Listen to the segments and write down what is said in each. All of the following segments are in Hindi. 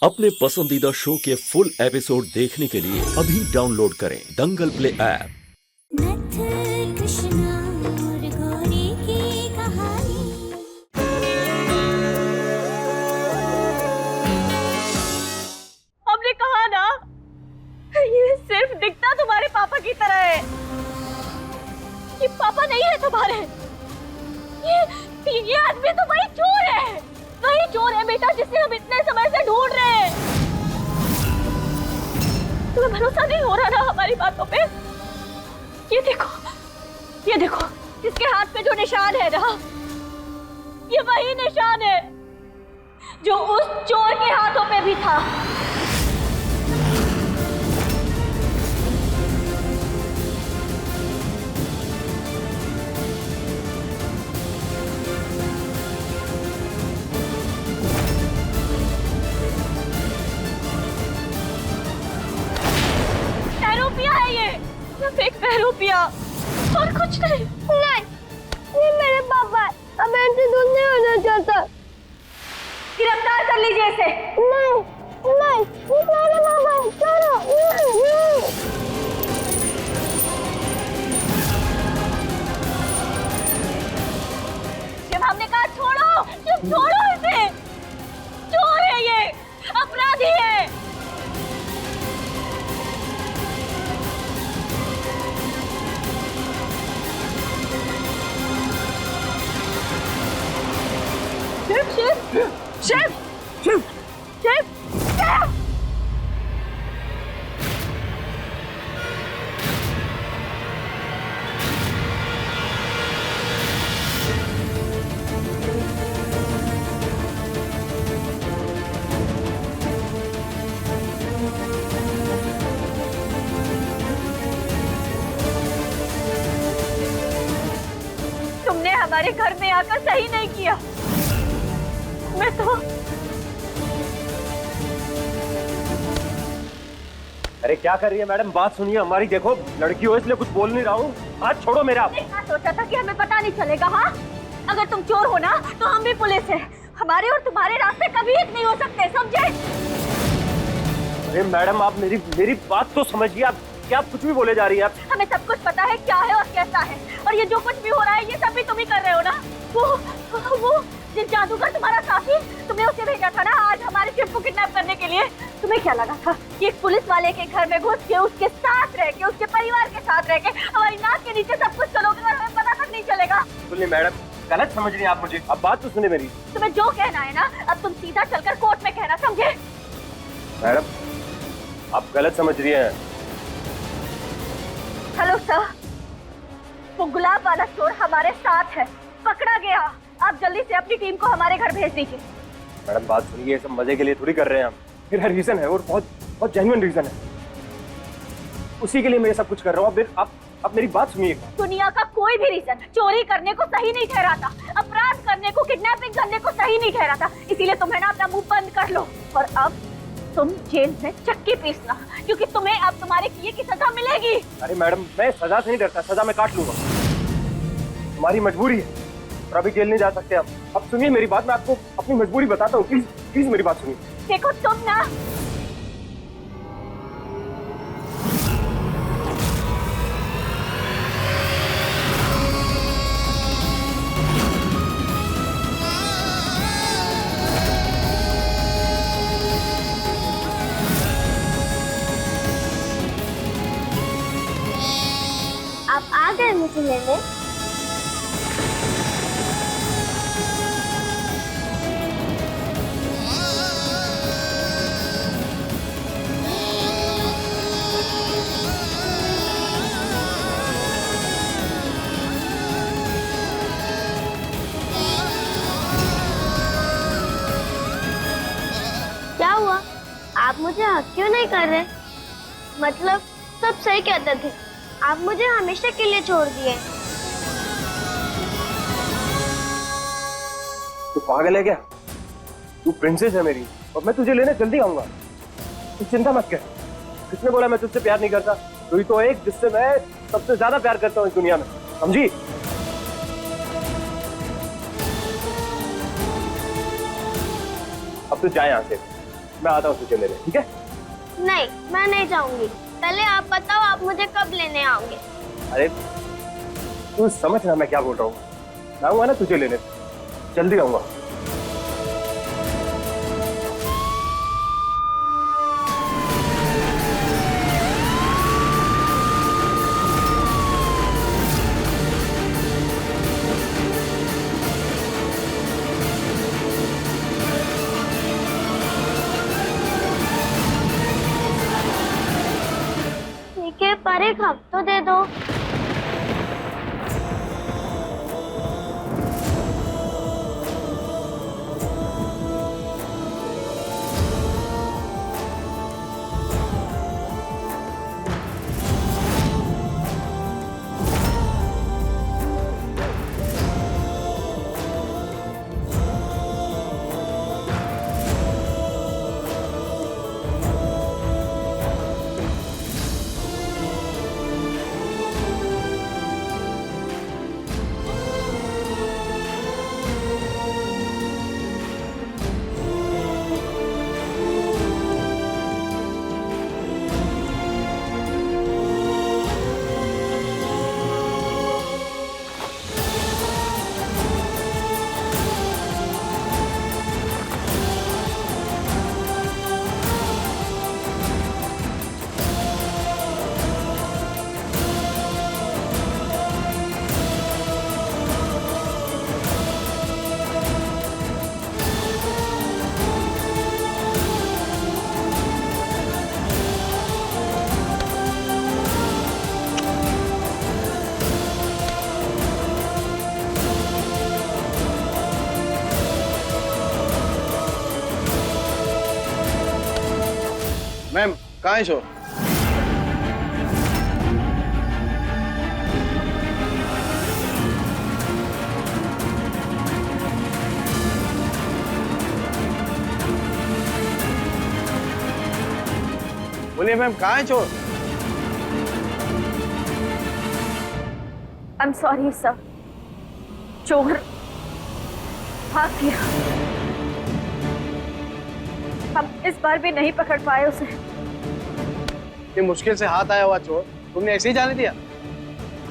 अपने पसंदीदा शो के फुल एपिसोड देखने के लिए अभी डाउनलोड करें दंगल प्ले ऐप। नथ कृष्णा और गौरी की कहानी। हमने कहा ना, ये सिर्फ दिखता तुम्हारे पापा की तरह है। ये पापा नहीं है तुम्हारे। ये आदमी तो वही चोर है। वही चोर है बेटा, जिसे हम इतने समय से ढूंढ रहे हैं। तुम्हें भरोसा नहीं हो रहा ना हमारी बातों पे? ये देखो इसके हाथ पे जो निशान है ना, ये वही निशान है जो उस चोर के हाथों पे भी था। रुपया है ये, सिर्फ एक रुपया और कुछ नहीं। नहीं, ये मेरे पापा है। अब इनसे दूर नहीं होना चाहता। गिरफ्तार कर लीजिए इसे। नहीं, ये मेरे पापा है। छोड़ो। नहीं। जब हमने कहा छोड़ो, छोड़ो इसे। चोर है ये, अपराधी है। शिव! तुमने हमारे घर में आकर सही नहीं किया। मैं तो अरे क्या कर रही है मैडम, बात सुनिए हमारी। देखो लड़की हो इसलिए कुछ बोल नहीं रहा हूँ। हाथ छोड़ो मेरा। क्या सोचा था कि हमें पता नहीं चलेगा? हाँ, अगर तुम चोर हो ना तो हम भी पुलिस है। हमारे और तुम्हारे रास्ते कभी एक नहीं हो सकते, समझे? अरे मैडम आप मेरी बात तो समझिए। आप क्या कुछ भी बोले जा रही है आप? हमें सब कुछ पता है क्या है और कैसा है, और ये जो कुछ भी हो रहा है ये सब भी तुम ही कर रहे हो ना। वो जिस जादूगर तुम्हारा साथी, तुमने उसे भेजा था ना आज हमारे शिव को किडनैप करने के लिए। तुम्हें क्या लगा था कि एक पुलिस वाले के घर में घुस के उसके साथ रह के, उसके परिवार के साथ रह के हमारी नाक के नीचे सब कुछ करोगे और हमें पता तक नहीं चलेगा? सुनिए मैडम, गलत समझ रही हैं आप मुझे। अब बात तो सुनिए मेरी। तुम्हें जो कहना है ना, अब तुम सीधा चलकर कोर्ट में कहना, समझे? मैडम आप गलत समझ रही हैं। हेलो सर, वो गुलाब वाला चोर हमारे साथ है, पकड़ा गया। आप जल्दी से अपनी टीम को हमारे घर भेज दीजिए। मैडम बात सुनिए, सब मजे के लिए थोड़ी कर रहे हैं हम। मेरा रीजन है और बहुत जेन्युइन रीजन है, उसी के लिए मैं सब कुछ कर रहा हूँ। आप मेरी बात सुनिएगा। दुनिया का कोई भी रीजन चोरी करने को सही नहीं ठहराता, अपराध करने को, किडनैपिंग करने को सही नहीं ठहराता। इसीलिए तुम्हें ना अपना मुंह बंद कर लो और अब तुम जेल में चक्की पीसना, क्योंकि तुम्हें अब तुम्हारे किए की सजा मिलेगी। अरे मैडम मैं सजा से नहीं डरता, सजा मैं काट लूंगा। तुम्हारी मजबूरी है और अभी जेल नहीं जा सकते आप। अब सुनिए मेरी बात, मैं आपको अपनी मजबूरी बताता हूँ। प्लीज मेरी बात सुनिए। देखो तुम ना, आप आ गए मुझे लेने। क्या हुआ? आप मुझे हक क्यों नहीं कर रहे? मतलब सब सही कहते थे, आप मुझे हमेशा के लिए छोड़ दिए। तू पागल है क्या? तू प्रिंसेस है मेरी और मैं तुझे लेने जल्दी आऊंगा। तू चिंता मत कर। किसने बोला मैं तुझसे प्यार नहीं करता? तू ही तो एक जिससे मैं सबसे ज्यादा प्यार करता हूँ इस दुनिया में, समझी? अब तू जा यहाँ से। मैं आता हूँ तुझे लेने, ठीक है? नहीं, मैं नहीं जाऊंगी। पहले आप बताओ, आप मुझे कब लेने आओगे? अरे तू समझ ना मैं क्या बोल रहा हूँ। मैं आऊंगा ना तुझे लेने, जल्दी आऊंगा। ठीक है, पर एक हक तो दे दो। मैम कहाँ है शोर? बोलिए मैम कहाँ है चोर? आई एम सॉरी सर, चोर भाग गया। हम इस बार भी नहीं पकड़ पाए उसे। ये मुश्किल से हाथ आया हुआ चोर तुमने ऐसे ही जाने दिया?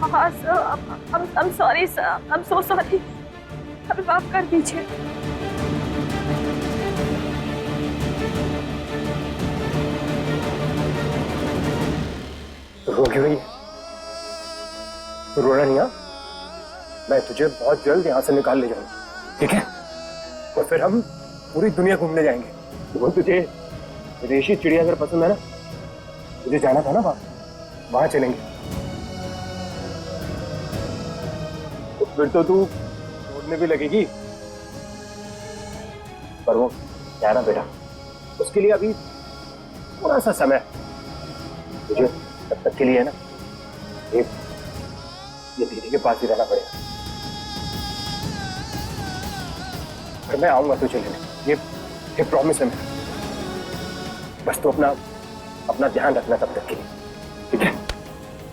हाँ sir, I am sorry sir, I am so sorry, हमें माफ कर दीजिए। रो क्यों रही है? तो रोना नहीं। हाँ, मैं तुझे बहुत जल्द यहाँ से निकाल ले जाऊंगा, ठीक है? और फिर हम पूरी दुनिया घूमने जाएंगे। वो तुझे विदेशी चिड़ियाघर पसंद है ना? तुझे जाना था ना वहां चलेंगे। तो फिर तो तू छोड़ने भी लगेगी। पर वो क्या ना बेटा, उसके लिए अभी थोड़ा सा समय तुझे तब तक के लिए है ना, ये दीदी के पास ही रहना पड़ेगा। पर मैं आऊंगा तुझे लेने, ये प्रॉमिस है मेरा। बस तो अपना ध्यान रखना तब तक के लिए, ठीक है?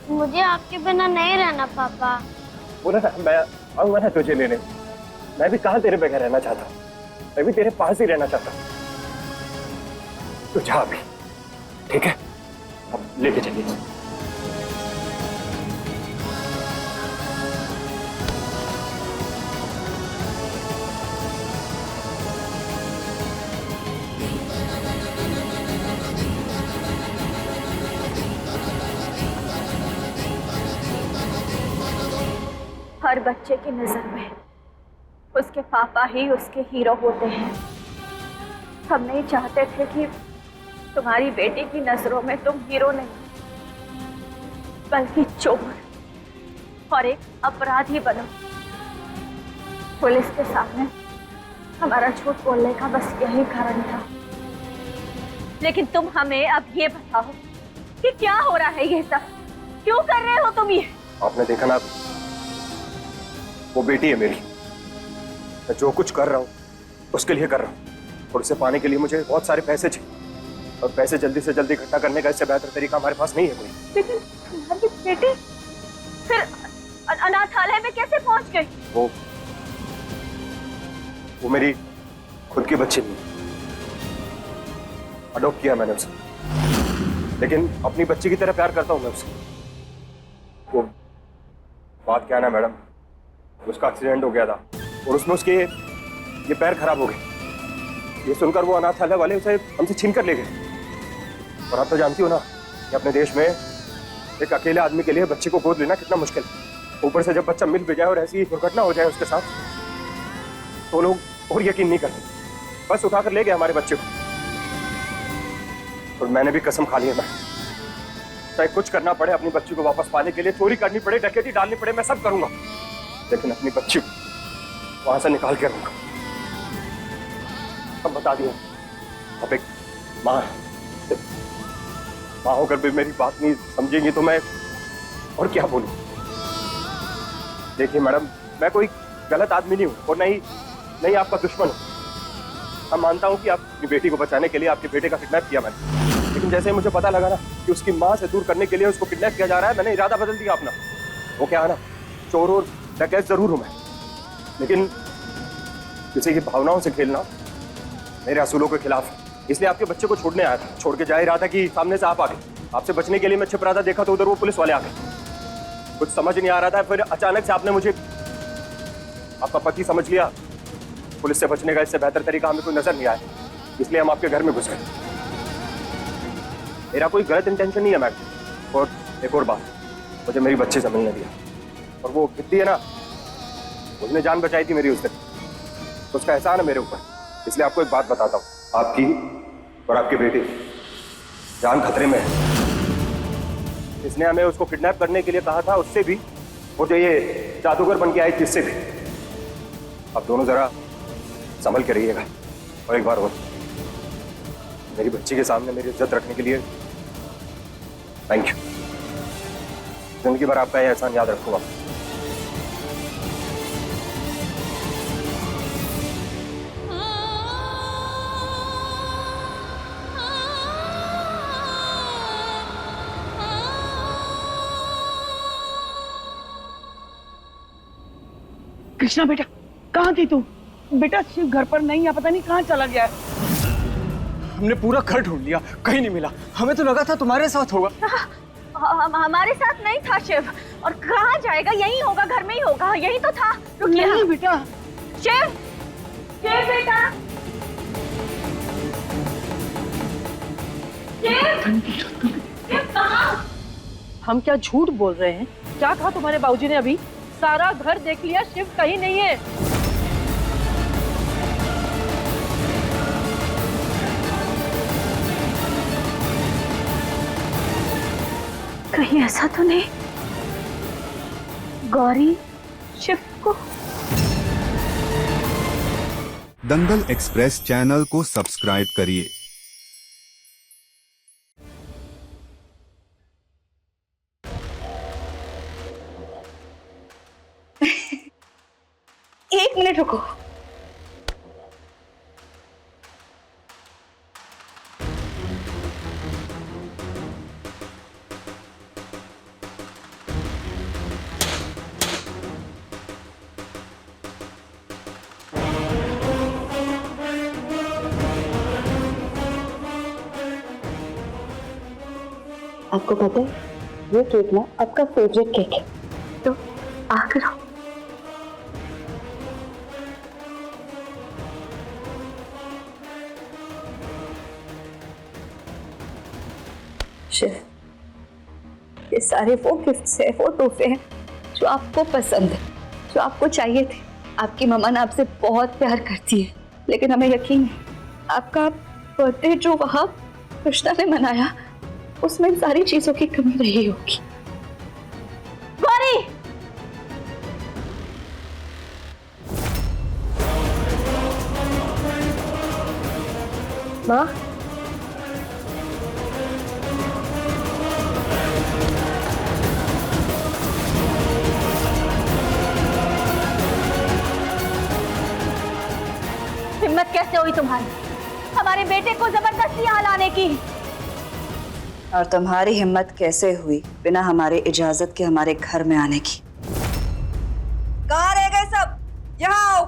मुझे आपके बिना नहीं रहना पापा। बोला था मैं आऊंगा ना तुझे लेने। मैं भी कहाँ तेरे बगैर रहना चाहता हूँ, मैं भी तेरे पास ही रहना चाहता हूँ। तो जा अभी, ठीक है? अब लेके चलिए। हर बच्चे की नजर में उसके पापा ही उसके हीरो होते हैं। हम नहीं चाहते थे कि तुम्हारी बेटी की नजरों में तुम हीरो नहीं बल्कि चोर और एक अपराधी बनो। पुलिस के सामने हमारा झूठ बोलने का बस यही कारण था। लेकिन तुम हमें अब ये बताओ कि क्या हो रहा है, ये सब क्यों कर रहे हो तुम ये? आपने देखा ना, वो बेटी है मेरी। मैं जो कुछ कर रहा हूँ उसके लिए कर रहा हूँ, और उसे पाने के लिए मुझे बहुत सारे पैसे चाहिए, और पैसे जल्दी से जल्दी इकट्ठा करने का इससे बेहतर तरीका हमारे पास नहीं है कोई। लेकिन तुम्हारी बेटी फिर अनाथालय में कैसे पहुंच गई? वो मेरी खुद की बच्ची नहीं, अडॉप्ट किया मैंने उसे, लेकिन अपनी बच्ची की तरह प्यार करता हूँ मैं उसे। वो बात क्या है ना मैडम, उसका एक्सीडेंट हो गया था और उसमें उसके ये पैर खराब हो गए। ये सुनकर वो अनाथालय वाले उसे हमसे छीन कर ले गए। और आप तो जानती हो ना कि अपने देश में एक अकेले आदमी के लिए बच्चे को गोद लेना कितना मुश्किल है। ऊपर से जब बच्चा मिल भी जाए और ऐसी दुर्घटना हो जाए उसके साथ, तो लोग और यकीन नहीं करते, बस उठाकर ले गए हमारे बच्चे को। और मैंने भी कसम खा ली है, मैं चाहे कुछ करना पड़े अपनी बच्ची को वापस पाने के लिए, चोरी करनी पड़े, डकैती डालनी पड़े, मैं सब करूंगा, लेकिन अपनी बच्ची को वहां से निकाल के रहूंगा। अब बता दिया, अब एक माँ होकर भी मेरी बात नहीं समझेंगी तो मैं और क्या बोलूं। देखिए मैडम, मैं कोई गलत आदमी नहीं हूं और नहीं आपका दुश्मन हूं। मैं मानता हूं कि आप अपनी बेटी को बचाने के लिए आपके बेटे का किडनैप किया मैंने, लेकिन जैसे ही मुझे पता लगा ना कि उसकी मां से दूर करने के लिए उसको किडनैप किया जा रहा है, मैंने इरादा बदल दिया अपना। वो क्या है ना, चोर और डकैत जरूर हूं मैं, लेकिन किसी की भावनाओं से खेलना मेरे असूलों के खिलाफ है। इसलिए आपके बच्चे को छोड़ने आया था। छोड़ के जा ही रहा था कि सामने से आप आ गए। आपसे बचने के लिए मैं छिप रहा था, देखा तो उधर वो पुलिस वाले आ गए। कुछ समझ नहीं आ रहा था, फिर अचानक से आपने मुझे आपका पति समझ लिया। पुलिस से बचने का इससे बेहतर तरीका हमें कोई नजर नहीं आया, इसलिए हम आपके घर में घुस गए। मेरा कोई गलत इंटेंशन नहीं है मैडम। और एक और बात, मुझे मेरी बच्ची से मिलने दिया, और वो कितनी है ना, उसने जान बचाई थी मेरी उस दिन, तो उसका एहसान है मेरे ऊपर। इसलिए आपको एक बात बताता हूँ, आपकी और आपके बेटे जान खतरे में है। इसने हमें उसको किडनैप करने के लिए कहा था, उससे भी, और जो ये जादूगर बन के आई थी इससे भी। आप दोनों जरा संभल के रहिएगा। और एक बार और, मेरी बच्ची के सामने मेरी इज्जत रखने के लिए थैंक यू। जिंदगी भर आपका यह एहसान याद रखूंगा। कृष्णा बेटा, कहाँ थी तू? बेटा शिव घर पर नहीं है, पता नहीं कहाँ चला गया है। हमने पूरा घर ढूंढ लिया, कहीं नहीं मिला। हमें तो लगा था तुम्हारे साथ होगा। हमारे साथ नहीं था शिव। और कहाँ जाएगा? यही होगा, घर में ही होगा। यही तो था। नहीं बेटा। शिव, शिव बेटा, शिव कहाँ? हम क्या झूठ बोल रहे हैं? क्या कहा तुम्हारे बाबूजी ने अभी? सारा घर देख लिया, शिव कहीं नहीं है। कहीं ऐसा तो नहीं गौरी शिव को? दंगल एक्सप्रेस चैनल को सब्सक्राइब करिए। एक मिनट रुको। आपको पता है ये केक ना आपका फेवरेट केक है, तो आकर आओ। शिव, ये सारे वो गिफ्ट्स है, वो तोहफे हैं जो आपको पसंद है, जो आपको चाहिए थे। आपकी मम्मा ना आपसे बहुत प्यार करती है, लेकिन हमें यकीन है आपका बर्थडे जो वहाँ कृष्णा ने मनाया, उसमें इन सारी चीजों की कमी रही होगी। गौरी, माँ, हिम्मत कैसे हुई तुम्हारी हमारे बेटे को जबरदस्ती यहाँ लाने की? और तुम्हारी हिम्मत कैसे हुई बिना हमारे इजाजत के हमारे घर में आने की? कहाँ रह गए सब? यहाँ आओ।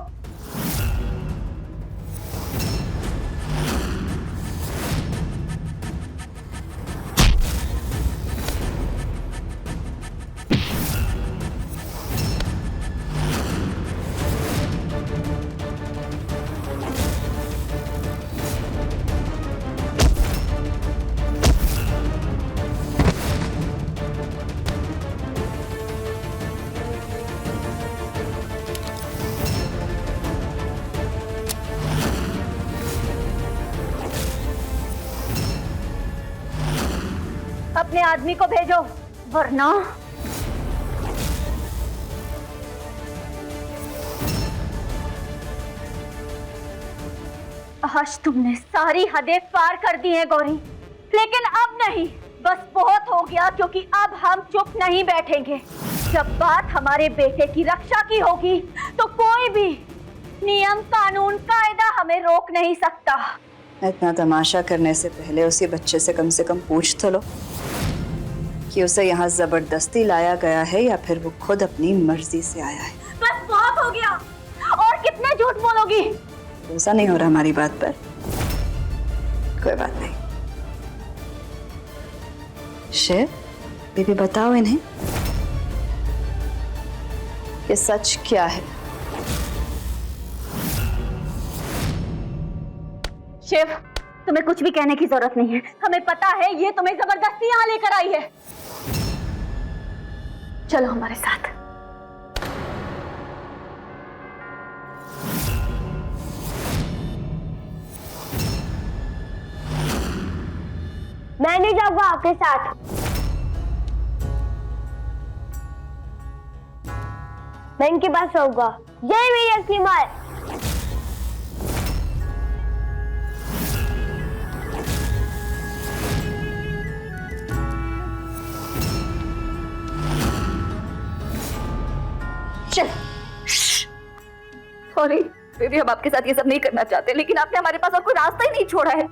अपने आदमी को भेजो, वरना आज तुमने सारी हदें पार कर दी हैं गौरी, लेकिन अब नहीं, बस बहुत हो गया, क्योंकि अब हम चुप नहीं बैठेंगे। जब बात हमारे बेटे की रक्षा की होगी तो कोई भी नियम, कानून, कायदा हमें रोक नहीं सकता। इतना तमाशा करने से पहले उसी बच्चे से कम पूछ तो लो कि उसे यहाँ जबरदस्ती लाया गया है या फिर वो खुद अपनी मर्जी से आया है। बस बहुत हो गया, और कितने झूठ बोलोगी? भरोसा नहीं हो रहा हमारी बात पर? कोई बात नहीं। शिव, बेबी बताओ इन्हें ये सच क्या है। शिव, तुम्हें कुछ भी कहने की जरूरत नहीं है। हमें पता है ये तुम्हें जबरदस्ती यहाँ लेकर आई है। चलो हमारे साथ। मैं नहीं जाऊंगा आपके साथ। मैं इनके पास रहूंगा। यही मेरी असली माँ है। सॉरी बेबी, हम आपके साथ ये सब नहीं करना चाहते, लेकिन आपने हमारे पास और कोई रास्ता ही नहीं छोड़ा है।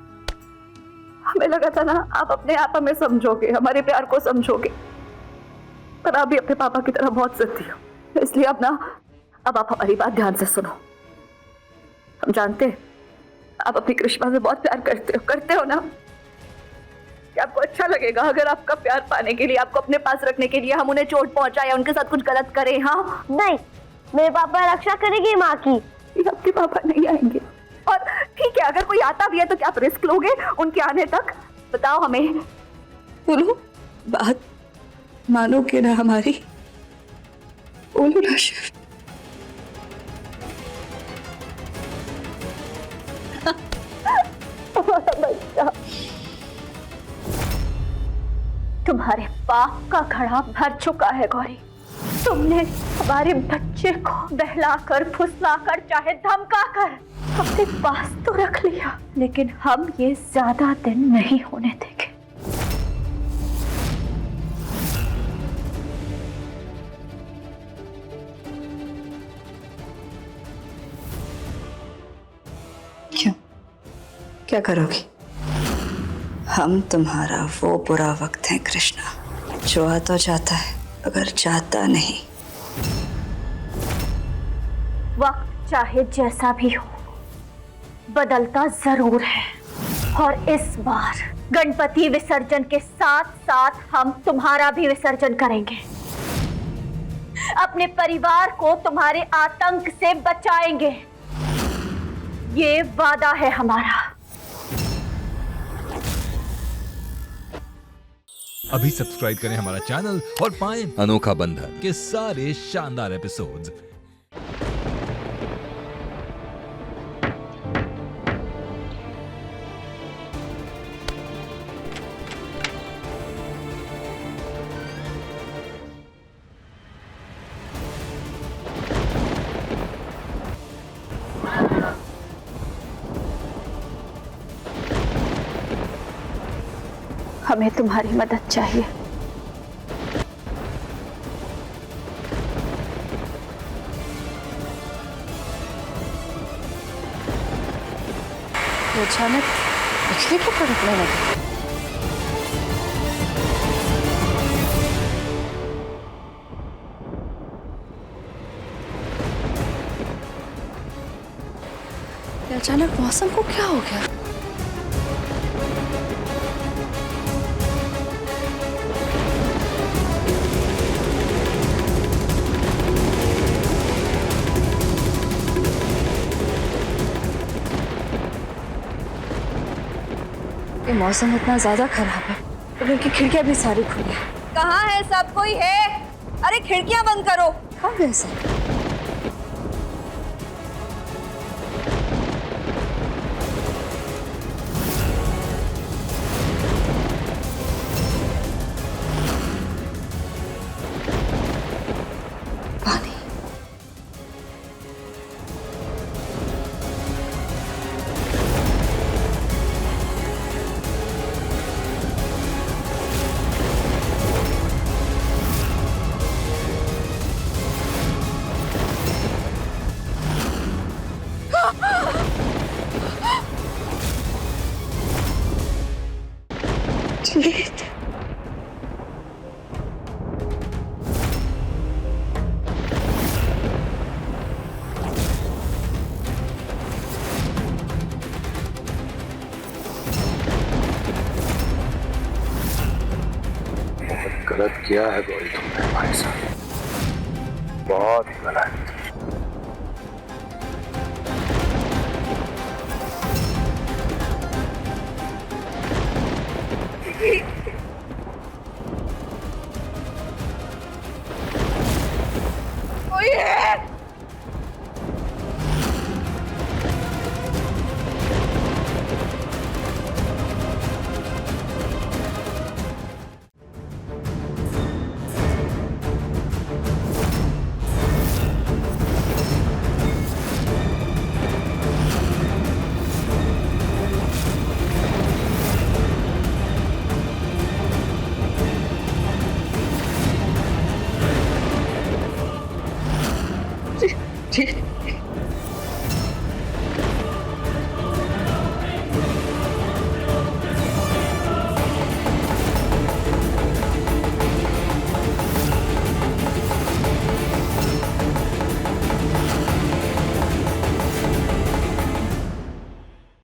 हमें लगा था ना आप अपने आप हमें समझोगे, हमारे प्यार को समझोगे, पर आप भी अपने पापा की तरह बहुत जिद्दी हो। इसलिए अब आप हमारी बात ध्यान से सुनो। हम जानते हैं आप अपनी कृष्णा से बहुत प्यार करते हो ना, कि आपको अच्छा लगेगा अगर आपका प्यार पाने के लिए, आपको अपने पास रखने के लिए हम उन्हें चोट पहुंचाए या उनके साथ कुछ गलत करें। हाँ नहीं, मेरे पापा रक्षा करेंगे माँ की। आपके पापा नहीं आएंगे, और ठीक है अगर कोई आता भी है तो क्या आप रिस्क लोगे उनके आने तक? बताओ हमें। बोलो, बात मानोगे ना हमारी? बोलो ना शिव। बच्चा, तुम्हारे पाप का घड़ा भर चुका है गौरी। तुमने हमारे बच्चे को बहलाकर, फुसलाकर, चाहे धमकाकर अपने पास तो रख लिया, लेकिन हम ये ज्यादा दिन नहीं होने देंगे। क्यों? क्या करोगी? हम तुम्हारा वो बुरा वक्त है कृष्णा, जो आ तो जाता है अगर जाता नहीं। वक्त चाहे जैसा भी हो, बदलता जरूर है, और इस बार गणपति विसर्जन के साथ साथ हम तुम्हारा भी विसर्जन करेंगे। अपने परिवार को तुम्हारे आतंक से बचाएंगे, ये वादा है हमारा। अभी सब्सक्राइब करें हमारा चैनल और पाएं अनोखा बंधन के सारे शानदार एपिसोड्स। हमें तुम्हारी मदद चाहिए। अचानक बिजली क्यों कड़कने लगी? अचानक मौसम को क्या हो गया? ये मौसम इतना ज्यादा खराब है तो घर की खिड़कियां भी सारी खुली है। कहाँ है सब? कोई है? अरे खिड़कियां बंद करो। कहाँ गए सब? जीत। गलत किया है गौरी तुमने हमारे साथ, बहुत गलत।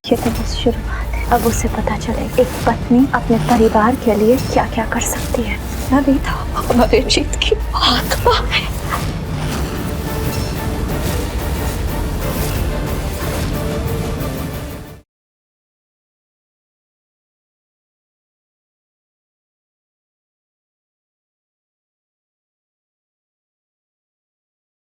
ये तो बस शुरुआत है। अब उसे पता चले एक पत्नी अपने परिवार के लिए क्या क्या कर सकती है। नविता हमारे जीत की आत्मा है।